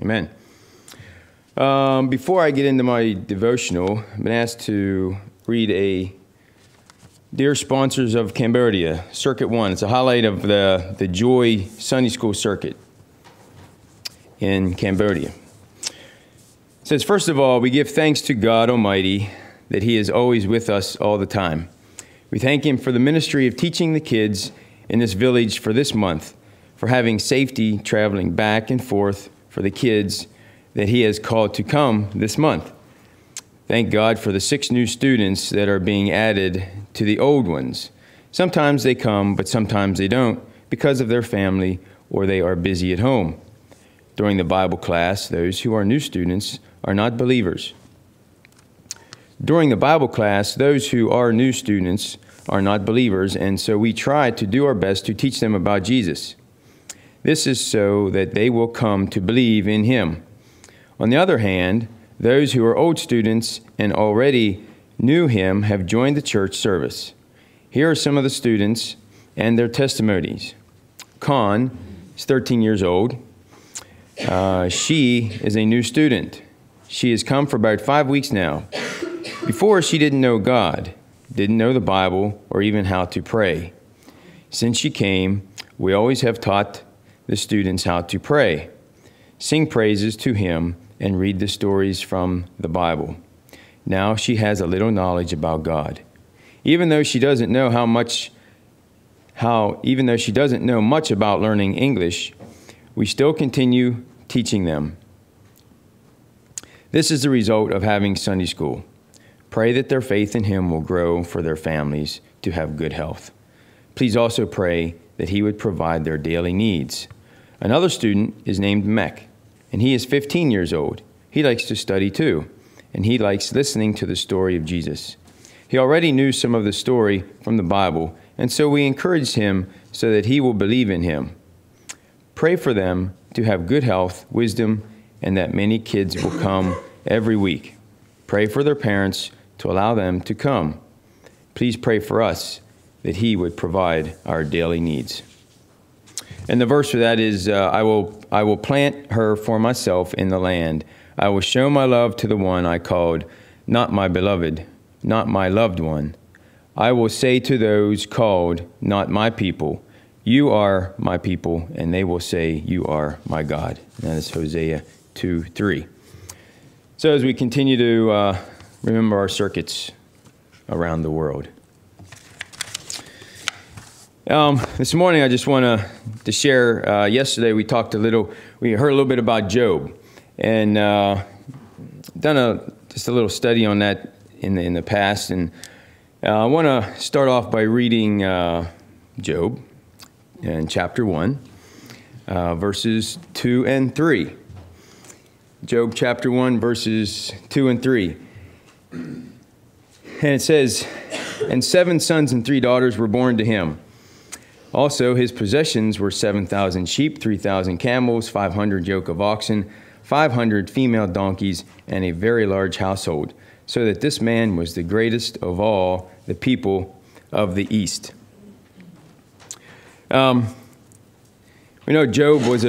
Amen. Before I get into my devotional, I've been asked to read a Dear Sponsors of Cambodia, Circuit 1. It's a highlight of the Joy Sunday School Circuit in Cambodia. It says, first of all, we give thanks to God Almighty that He is always with us all the time. We thank Him for the ministry of teaching the kids in this village for this month, for having safety traveling back and forth for the kids that He has called to come this month. Thank God for the 6 new students that are being added to the old ones. Sometimes they come, but sometimes they don't because of their family or they are busy at home. During the Bible class, those who are new students are not believers. During the Bible class, those who are new students are not believers, and so we try to do our best to teach them about Jesus. This is so that they will come to believe in Him. On the other hand, those who are old students and already knew Him have joined the church service. Here are some of the students and their testimonies. Khan is 13 years old. She is a new student. She has come for about 5 weeks now. Before, she didn't know God, didn't know the Bible, or even how to pray. Since she came, we always have taught the students how to pray, sing praises to Him, and read the stories from the Bible. Now she has a little knowledge about God. Even though she doesn't know much about learning English, we still continue teaching them. This is the result of having Sunday school. Pray that their faith in Him will grow for their families to have good health. Please also pray that He would provide their daily needs. Another student is named Mek, and he is 15 years old. He likes to study too, and he likes listening to the story of Jesus. He already knew some of the story from the Bible, and so we encouraged him so that he will believe in Him. Pray for them to have good health, wisdom, and that many kids will come every week. Pray for their parents to allow them to come. Please pray for us that He would provide our daily needs. And the verse for that is, I will plant her for myself in the land. I will show my love to the one I called, not my beloved, not my loved one. I will say to those called, not my people, you are my people, and they will say, you are my God. And that is Hosea 2:3. So as we continue to remember our circuits around the world. This morning, I just want to share, yesterday we heard a little bit about Job, and done just a little study on that in the past, and I want to start off by reading Job in chapter 1, verses 2 and 3. Job chapter 1, verses 2 and 3. And it says, and 7 sons and 3 daughters were born to him. Also, his possessions were 7,000 sheep, 3,000 camels, 500 yoke of oxen, 500 female donkeys, and a very large household, so that this man was the greatest of all the people of the East. We know Job was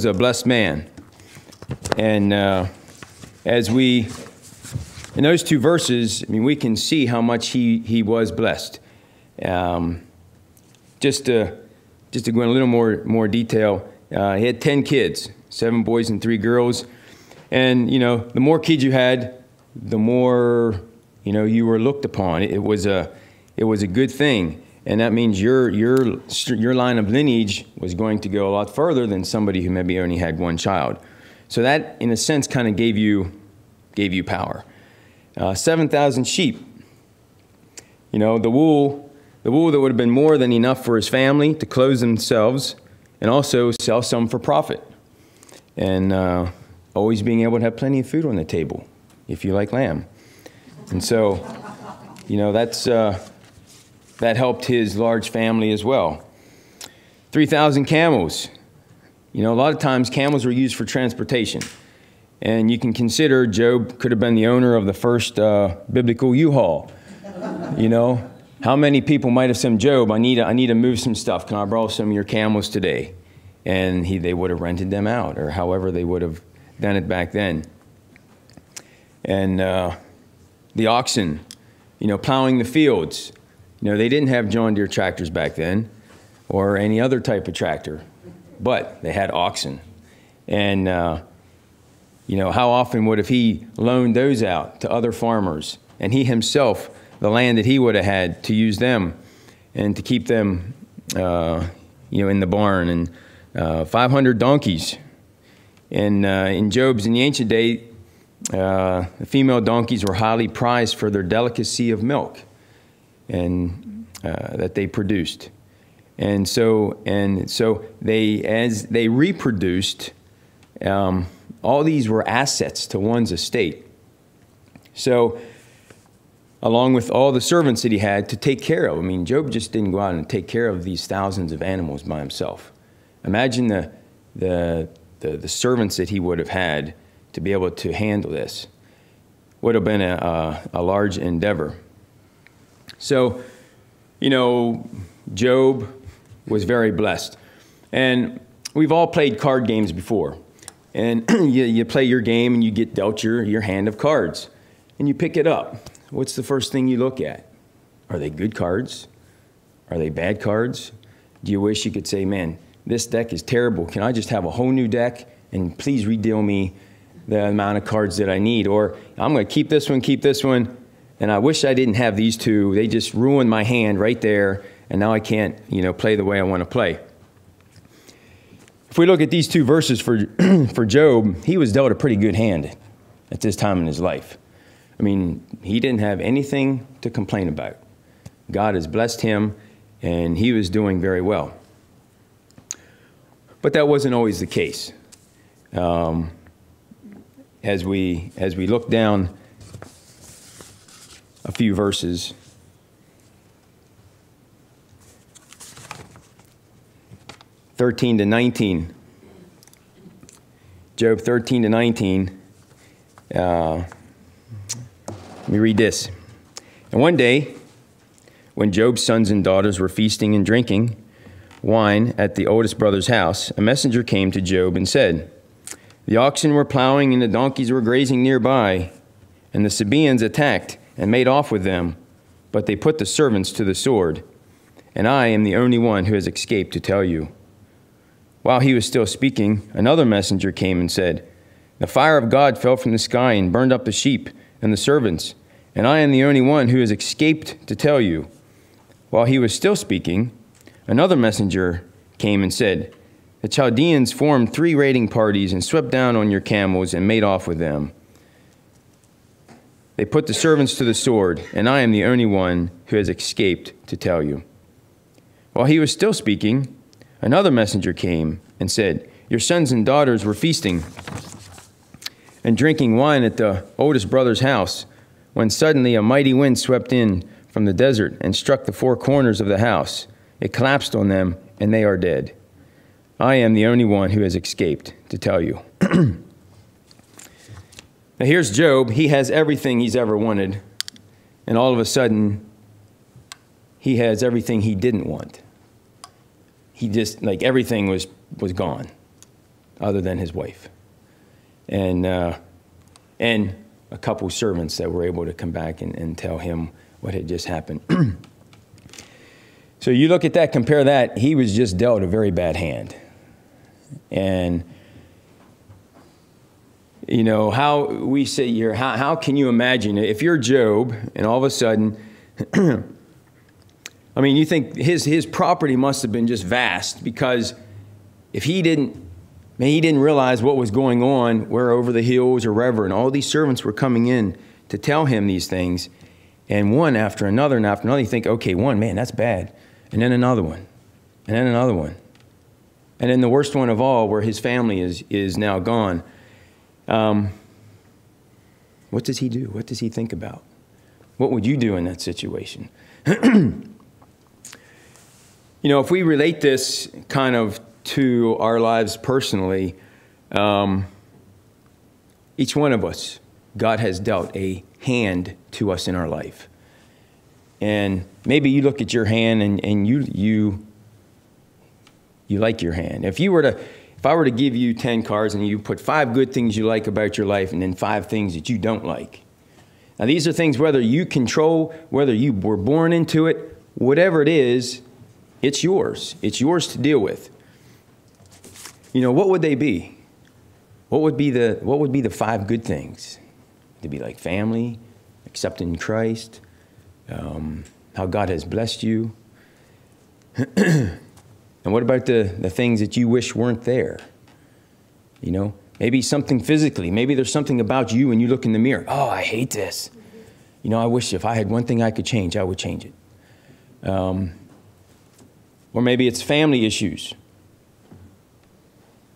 a blessed man, and in those 2 verses, we can see how much he was blessed. Just to go in a little more detail, he had 10 kids, 7 boys and 3 girls. And, the more kids you had, the more, you were looked upon. It was a good thing. And that means your line of lineage was going to go a lot further than somebody who maybe only had 1 child. So that, in a sense, kind of gave you power. 7,000 sheep. The wool that would have been more than enough for his family to clothe themselves and also sell some for profit. And always being able to have plenty of food on the table, if you like lamb. And so, that helped his large family as well. 3,000 camels. A lot of times camels were used for transportation. And you can consider Job could have been the owner of the first biblical U-Haul. How many people might have said, Job, I need to move some stuff. Can I borrow some of your camels today? And they would have rented them out, or however they would have done it back then. And the oxen, plowing the fields. They didn't have John Deere tractors back then or any other type of tractor, but they had oxen. And, how often would have he loaned those out to other farmers, and he himself, the land that he would have had to use them and to keep them, in the barn, and 500 donkeys. And in Job's, in the ancient day, the female donkeys were highly prized for their delicacy of milk and that they produced. And so they, as they reproduced, all these were assets to one's estate. So, along with all the servants that he had to take care of. I mean, Job just didn't go out and take care of these thousands of animals by himself. Imagine the servants that he would have had to be able to handle this. Would have been a large endeavor. So, Job was very blessed. And we've all played card games before. And you play your game and you get dealt your hand of cards. And you pick it up. What's the first thing you look at? Are they good cards? Are they bad cards? Do you wish you could say, man, this deck is terrible. Can I just have a whole new deck? And please redeal me the amount of cards that I need. Or I'm going to keep this one, and I wish I didn't have these two. They just ruined my hand right there, and now I can't, play the way I want to play. If we look at these two verses for Job, he was dealt a pretty good hand at this time in his life. I mean, he didn't have anything to complain about. God has blessed him, and he was doing very well. But that wasn't always the case. As we look down a few verses, (13 to 19), Job 13 to 19. Let me read this. And one day, when Job's sons and daughters were feasting and drinking wine at the oldest brother's house, a messenger came to Job and said, "The oxen were plowing and the donkeys were grazing nearby, and the Sabaeans attacked and made off with them, but they put the servants to the sword, and I am the only one who has escaped to tell you." While he was still speaking, another messenger came and said, "The fire of God fell from the sky and burned up the sheep and the servants, and I am the only one who has escaped to tell you." While he was still speaking, another messenger came and said, "The Chaldeans formed 3 raiding parties and swept down on your camels and made off with them. They put the servants to the sword, and I am the only one who has escaped to tell you." While he was still speaking, another messenger came and said, "Your sons and daughters were feasting and drinking wine at the oldest brother's house, when suddenly a mighty wind swept in from the desert and struck the 4 corners of the house. It collapsed on them, and they are dead. I am the only one who has escaped to tell you." Now here's Job. He has everything he's ever wanted, and all of a sudden, he has everything he didn't want. He just, everything was gone, other than his wife. And a couple servants that were able to come back and tell him what had just happened. So you look at that, compare that, he was just dealt a very bad hand. And, how we sit here, how can you imagine if you're Job and all of a sudden, I mean, you think his property must have been just vast, because if he didn't realize what was going on, where over the hills or wherever, and all these servants were coming in to tell him these things, and one after another and after another, you think, okay, one, man, that's bad, and then another one, and then another one, and then the worst one of all, where his family is now gone. What does he do? What does he think about? What would you do in that situation? If we relate this kind of to our lives personally, each one of us, God has dealt a hand to us in our life. And maybe you look at your hand and you like your hand. If you were If I were to give you 10 cards and you put 5 good things you like about your life and then 5 things that you don't like. Now, these are things whether you control, whether you were born into it, whatever it is, it's yours. It's yours to deal with. You know, what would they be? What would be the 5 good things? To be like family, accepting Christ, how God has blessed you. And what about the things that you wish weren't there? You know, maybe something physically. Maybe there's something about you and you look in the mirror. Oh, I hate this. You know, I wish if I had one thing I could change, I would change it. Or maybe it's family issues.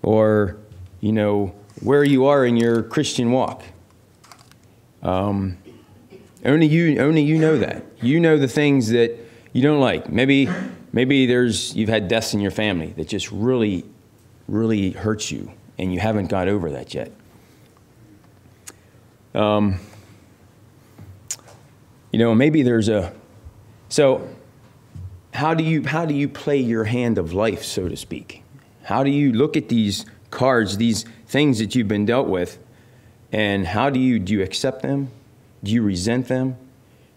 Or, you know, where you are in your Christian walk. Only you know that. You know the things that you don't like. Maybe you've had deaths in your family that just really, really hurts you, and you haven't got over that yet. You know, maybe there's so how do you play your hand of life, so to speak? How do you look at these cards, these things that you've been dealt with, and how do you accept them? Do you resent them?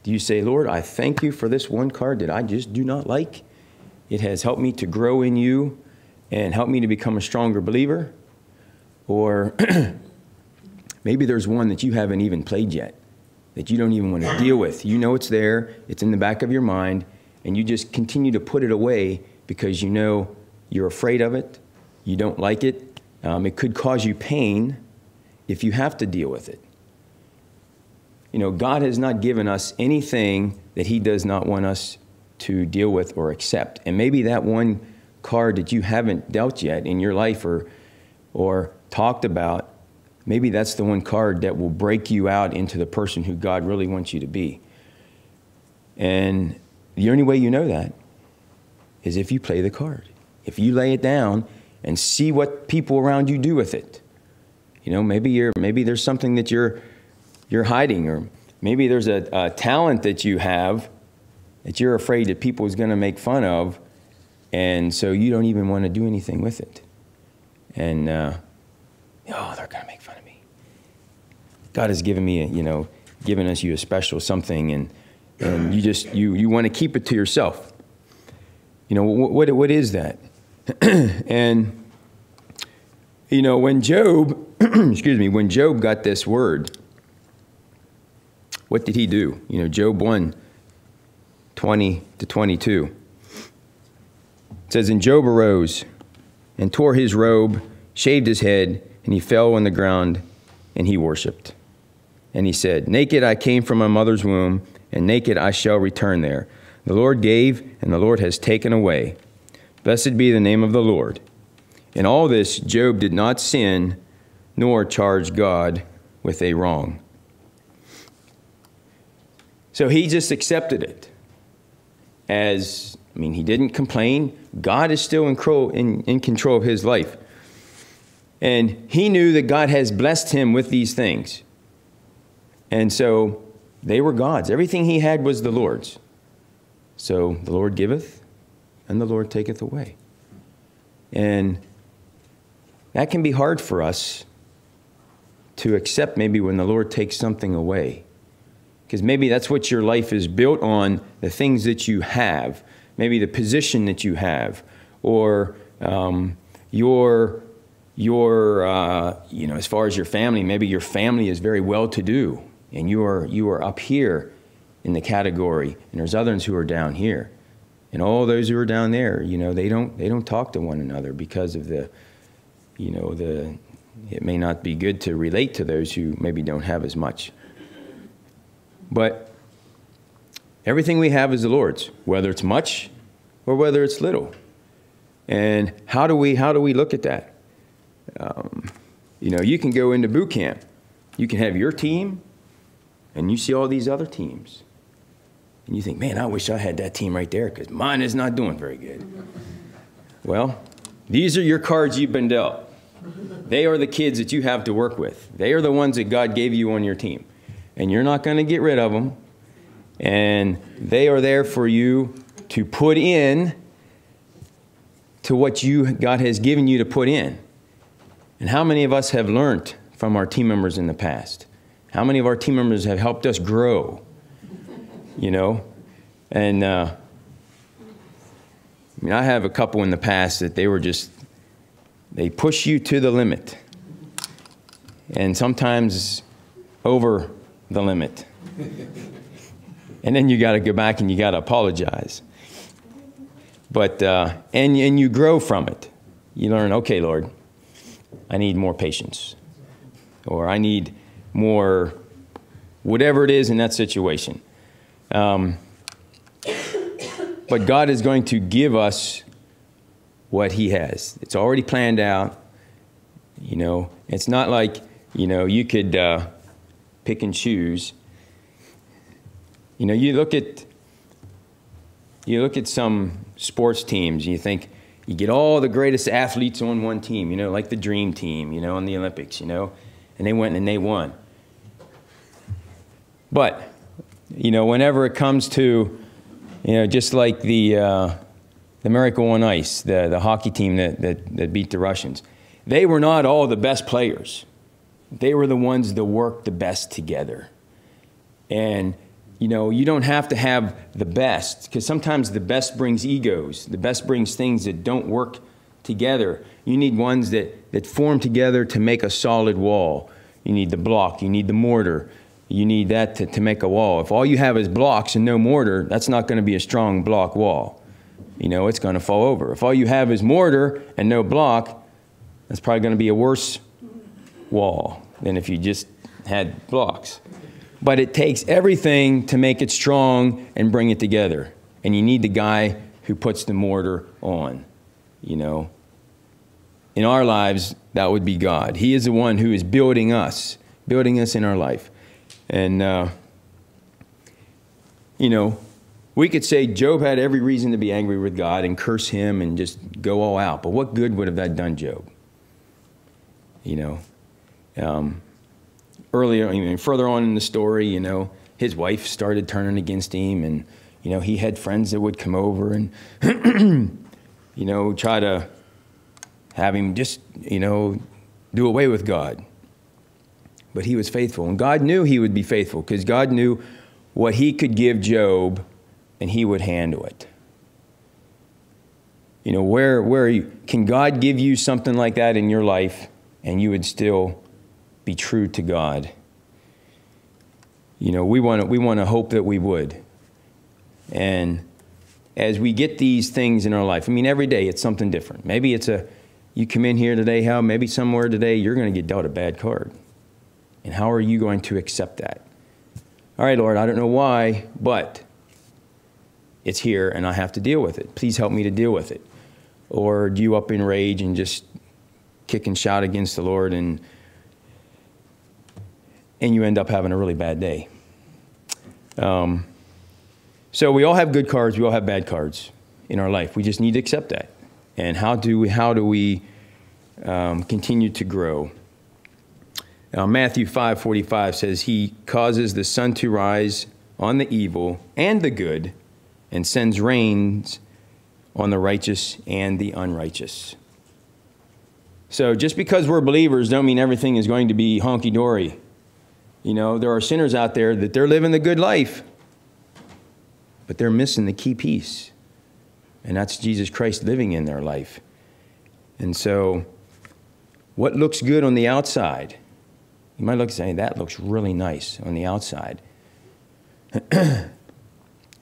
Do you say, Lord, I thank you for this one card that I just do not like? It has helped me to grow in you and helped me to become a stronger believer. Or maybe there's one that you haven't even played yet, that you don't even want to deal with. You know it's there, it's in the back of your mind, and you just continue to put it away because you know you're afraid of it, you don't like it. It could cause you pain if you have to deal with it. You know, God has not given us anything that he does not want us to deal with or accept. And maybe that one card that you haven't dealt yet in your life or talked about, maybe that's the one card that will break you out into the person who God really wants you to be. And the only way you know that is if you play the card. If you lay it down and see what people around you do with it. You know, maybe there's something that you're hiding, or maybe there's a talent that you have that you're afraid that people is going to make fun of, and so you don't even want to do anything with it. And oh, they're going to make fun of me. God has given me, given us a special something, and you want to keep it to yourself. You know, what is that? And you know, when Job, when Job got this word, what did he do? You know, Job 1:20-22. It says, and Job arose and tore his robe, shaved his head, and he fell on the ground, and he worshipped. And he said, naked I came from my mother's womb, and naked I shall return there. The Lord gave, and the Lord has taken away. Blessed be the name of the Lord. In all this, Job did not sin, nor charge God with a wrong. So he just accepted it. He didn't complain. God is still in control of his life. And he knew that God has blessed him with these things. And so they were God's. Everything he had was the Lord's. So the Lord giveth, and the Lord taketh away. And that can be hard for us to accept, maybe when the Lord takes something away. Because maybe that's what your life is built on, the things that you have, maybe the position that you have, or as far as your family, maybe your family is very well-to-do, and you are up here in the category, and there's others who are down here. And all those who are down there, they don't talk to one another because of it may not be good to relate to those who maybe don't have as much. But everything we have is the Lord's, whether it's much or whether it's little. And how do we look at that? You can go into boot camp. You can have your team, and you see all these other teams. And you think, man, I wish I had that team right there because mine is not doing very good. Well, these are your cards you've been dealt. They are the kids that you have to work with. They are the ones that God gave you on your team. And you're not going to get rid of them. And they are there for you to put in to what God has given you to put in. And how many of us have learned from our team members in the past? How many of our team members have helped us grow? You know? And I mean, I have a couple in the past that they push you to the limit. And sometimes over the limit. And then you got to go back and you got to apologize. But, and you grow from it. You learn, okay, Lord, I need more patience. Or I need more, whatever it is in that situation. But God is going to give us what he has. It's already planned out. You know, it's not like, you know, you could pick and choose. You know, you look at some sports teams and you think you get all the greatest athletes on one team, you know, like the dream team, you know, in the Olympics, you know, and they went and they won. But, you know, whenever it comes to, you know, just like the Miracle on Ice, the hockey team that beat the Russians, they were not all the best players. They were the ones that worked the best together. And, you know, you don't have to have the best, because sometimes the best brings egos. The best brings things that don't work together. You need ones that form together to make a solid wall. You need the block. You need the mortar. You need that to make a wall. If all you have is blocks and no mortar, that's not going to be a strong block wall. You know, it's going to fall over. If all you have is mortar and no block, that's probably going to be a worse wall than if you just had blocks. But it takes everything to make it strong and bring it together. And you need the guy who puts the mortar on, you know. In our lives, that would be God. He is the one who is building us in our life. And, you know, we could say Job had every reason to be angry with God and curse him and just go all out. But what good would have that done Job? You know, earlier, I mean, further on in the story, you know, his wife started turning against him, and, you know, he had friends that would come over and, you know, try to have him just, you know, do away with God. But he was faithful, and God knew he would be faithful, because God knew what he could give Job, and he would handle it. You know, where are you? Can God give you something like that in your life, and you would still be true to God? You know, we want to hope that we would. And as we get these things in our life, I mean, every day it's something different. Maybe it's you come in here today, maybe somewhere today you're going to get dealt a bad card. And how are you going to accept that? All right, Lord, I don't know why, but it's here and I have to deal with it. Please help me to deal with it. Or do you up in rage and just kick and shout against the Lord, and you end up having a really bad day? So we all have good cards. We all have bad cards in our life. We just need to accept that. And how do we continue to grow? Matthew 5:45 says, he causes the sun to rise on the evil and the good, and sends rains on the righteous and the unrighteous. So just because we're believers don't mean everything is going to be honky-dory. You know, there are sinners out there that they're living the good life, but they're missing the key piece. And that's Jesus Christ living in their life. And so what looks good on the outside, you might look and say, that looks really nice on the outside.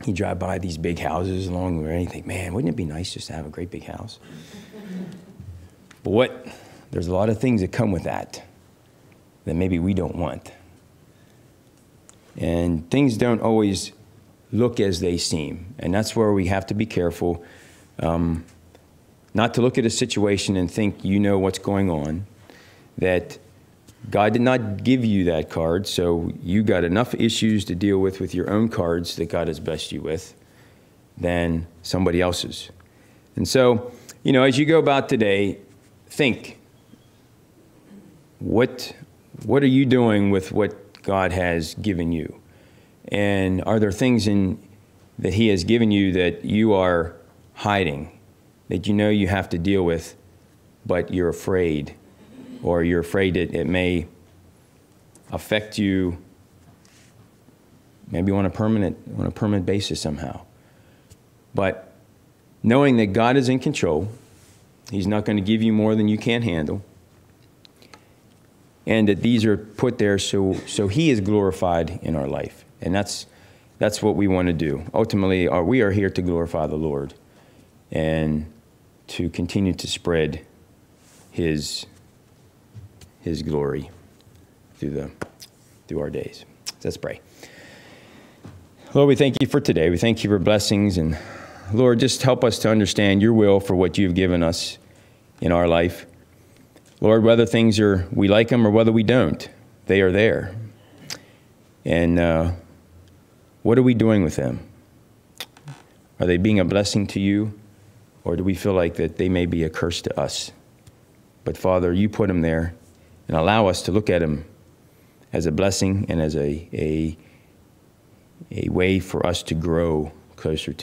You drive by these big houses along the way and you think, man, wouldn't it be nice just to have a great big house? But there's a lot of things that come with that maybe we don't want. And things don't always look as they seem. And that's where we have to be careful not to look at a situation and think you know what's going on, that God did not give you that card, so you got enough issues to deal with your own cards that God has blessed you with than somebody else's. And so, you know, as you go about today, think, what are you doing with what God has given you? And are there things that he has given you that you are hiding, that you know you have to deal with, but you're afraid or you're afraid that it may affect you maybe on a permanent basis somehow. But knowing that God is in control, He's not going to give you more than you can handle, and that these are put there so He is glorified in our life. And that's what we want to do. Ultimately, we are here to glorify the Lord and to continue to spread His glory through our days. Let's pray. Lord, we thank you for today. We thank you for blessings. And Lord, just help us to understand your will for what you've given us in our life. Lord, whether we like them or whether we don't, they are there. And what are we doing with them? Are they being a blessing to you? Or do we feel like that they may be a curse to us? But Father, you put them there and allow us to look at them as a blessing and as a way for us to grow closer to you.